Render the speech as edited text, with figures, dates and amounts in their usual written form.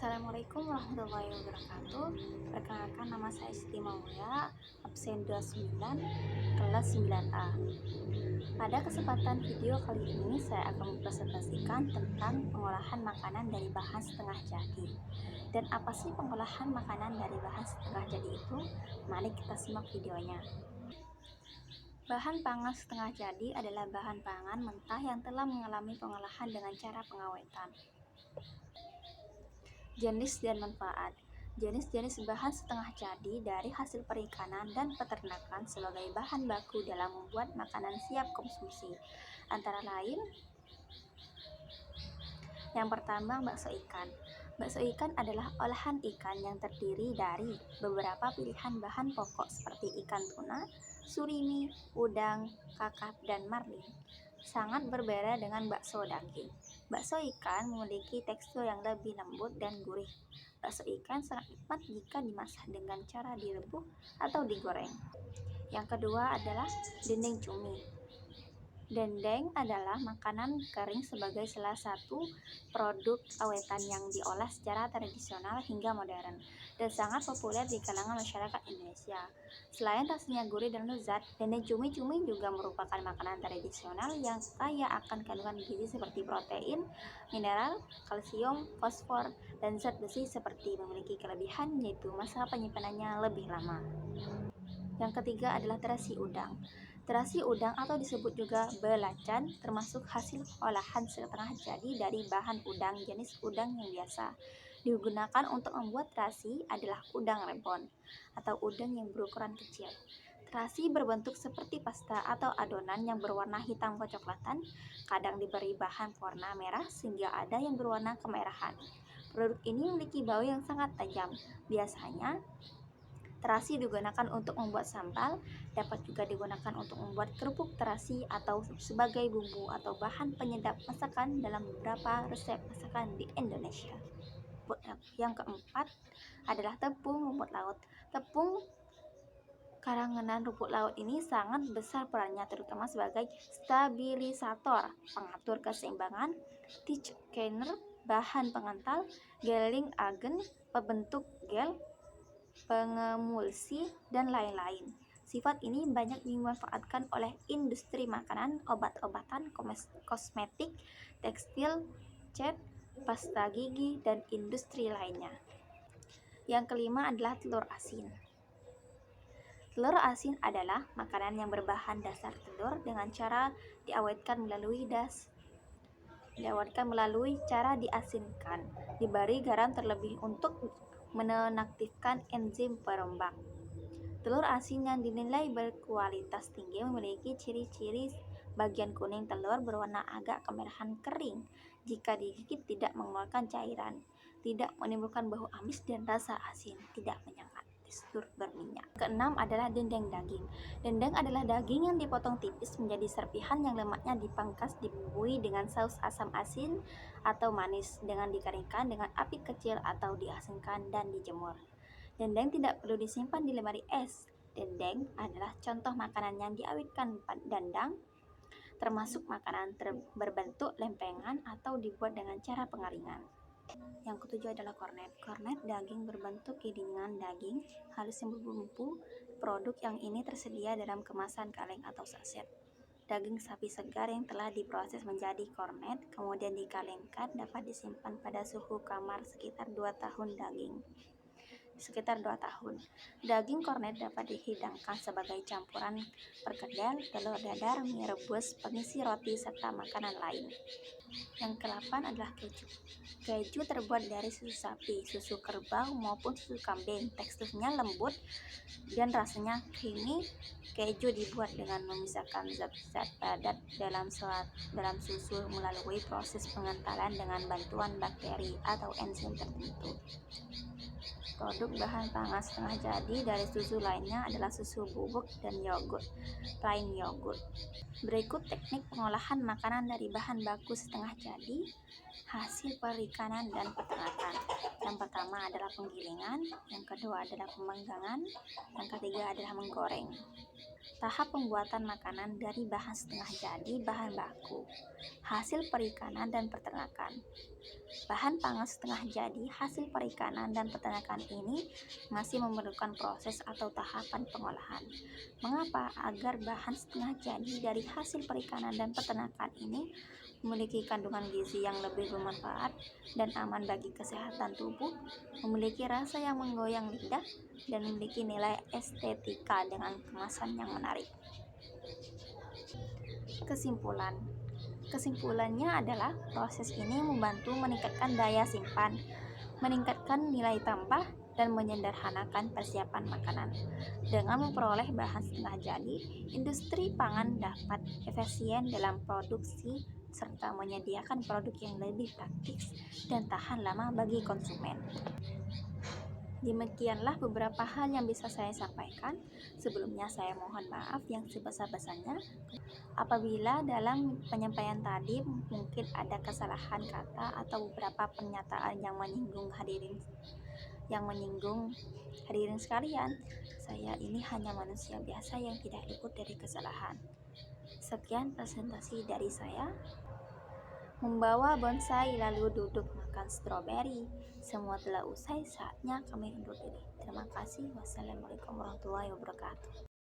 Assalamualaikum warahmatullahi wabarakatuh. Perkenalkan, nama saya Siti Maulia, absen 29, kelas 9A. Pada kesempatan video kali ini saya akan mempresentasikan tentang pengolahan makanan dari bahan setengah jadi. Dan apa sih pengolahan makanan dari bahan setengah jadi itu? Mari kita simak videonya. Bahan pangan setengah jadi adalah bahan pangan mentah yang telah mengalami pengolahan dengan cara pengawetan. Jenis dan manfaat. Jenis-jenis bahan setengah jadi dari hasil perikanan dan peternakan sebagai bahan baku dalam membuat makanan siap konsumsi. Antara lain, yang pertama, bakso ikan. Bakso ikan adalah olahan ikan yang terdiri dari beberapa pilihan bahan pokok seperti ikan tuna, surimi, udang, kakap, dan marlin. Sangat berbeda dengan bakso daging. Bakso ikan memiliki tekstur yang lebih lembut dan gurih. Bakso ikan sangat nikmat jika dimasak dengan cara direbus atau digoreng. Yang kedua adalah dendeng cumi. Dendeng adalah makanan kering sebagai salah satu produk awetan yang diolah secara tradisional hingga modern dan sangat populer di kalangan masyarakat Indonesia. Selain rasanya gurih dan lezat, dendeng cumi-cumi juga merupakan makanan tradisional yang kaya akan kandungan gizi seperti protein, mineral, kalsium, fosfor, dan zat besi seperti memiliki kelebihan yaitu masa penyimpanannya lebih lama. Yang ketiga adalah terasi udang. Terasi udang atau disebut juga belacan termasuk hasil olahan setengah jadi dari bahan udang jenis udang yang biasa. Digunakan untuk membuat terasi adalah udang rebon atau udang yang berukuran kecil. Terasi berbentuk seperti pasta atau adonan yang berwarna hitam kecoklatan, kadang diberi bahan pewarna merah sehingga ada yang berwarna kemerahan. Produk ini memiliki bau yang sangat tajam. Biasanya terasi digunakan untuk membuat sambal, dapat juga digunakan untuk membuat kerupuk terasi atau sebagai bumbu atau bahan penyedap masakan dalam beberapa resep masakan di Indonesia. Yang keempat adalah tepung rumput laut. Tepung karangan rumput laut ini sangat besar perannya terutama sebagai stabilisator, pengatur keseimbangan, thickener, bahan pengental, gelling agent, pembentuk gel, pengemulsi, dan lain-lain. Sifat ini banyak dimanfaatkan oleh industri makanan, obat-obatan, kosmetik, tekstil, cat, pasta gigi, dan industri lainnya. Yang kelima adalah telur asin. Telur asin adalah makanan yang berbahan dasar telur dengan cara diawetkan melalui cara diasinkan, diberi garam terlebih untuk menonaktifkan enzim perembang. Telur asin yang dinilai berkualitas tinggi memiliki ciri-ciri bagian kuning telur berwarna agak kemerahan kering. Jika digigit tidak mengeluarkan cairan, tidak menimbulkan bau amis dan rasa asin, tidak menyengat, tekstur berminyak. Keenam adalah dendeng daging. Dendeng adalah daging yang dipotong tipis menjadi serpihan yang lemaknya dipangkas dibumbui dengan saus asam asin atau manis dengan dikeringkan dengan api kecil atau diasinkan dan dijemur. Dendeng tidak perlu disimpan di lemari es. Dendeng adalah contoh makanan yang diawetkan dandang, termasuk makanan berbentuk lempengan atau dibuat dengan cara pengaringan. Yang ketujuh adalah kornet. Kornet daging berbentuk gilingan daging halus yang berbumbu. Produk yang ini tersedia dalam kemasan kaleng atau saset. Daging sapi segar yang telah diproses menjadi kornet, kemudian dikalengkan, dapat disimpan pada suhu kamar sekitar 2 tahun. Daging kornet dapat dihidangkan sebagai campuran perkedel, telur dadar, mie rebus, pengisi roti, serta makanan lain. Yang ke-8 adalah keju. Keju terbuat dari susu sapi, susu kerbau, maupun susu kambing. Teksturnya lembut dan rasanya creamy. Keju dibuat dengan memisahkan zat-zat padat dalam susu melalui proses pengentalan dengan bantuan bakteri atau enzim tertentu. Produk bahan pangan setengah jadi dari susu lainnya adalah susu bubuk dan yogurt, plain yogurt. Berikut teknik pengolahan makanan dari bahan baku setengah jadi hasil perikanan dan peternakan. Yang pertama adalah penggilingan, yang kedua adalah pemanggangan, yang ketiga adalah menggoreng. Tahap pembuatan makanan dari bahan setengah jadi bahan baku. Hasil perikanan dan peternakan. Bahan pangan setengah jadi hasil perikanan dan peternakan ini masih memerlukan proses atau tahapan pengolahan. Mengapa? Agar bahan setengah jadi dari hasil perikanan dan peternakan ini memiliki kandungan gizi yang lebih bermanfaat dan aman bagi kesehatan tubuh, memiliki rasa yang menggoyang lidah, dan memiliki nilai estetika dengan kemasan yang menarik. Kesimpulannya adalah proses ini membantu meningkatkan daya simpan, meningkatkan nilai tambah, dan menyederhanakan persiapan makanan. Dengan memperoleh bahan setengah jadi, industri pangan dapat efisien dalam produksi serta menyediakan produk yang lebih praktis dan tahan lama bagi konsumen. Demikianlah beberapa hal yang bisa saya sampaikan. Sebelumnya saya mohon maaf yang sebesar-besarnya apabila dalam penyampaian tadi mungkin ada kesalahan kata atau beberapa pernyataan yang menyinggung hadirin sekalian. Saya ini hanya manusia biasa yang tidak luput dari kesalahan. Sekian presentasi dari saya. Membawa bonsai lalu duduk makan stroberi. Semua telah usai, saatnya kami undur diri. Terima kasih. Wassalamualaikum warahmatullahi wabarakatuh.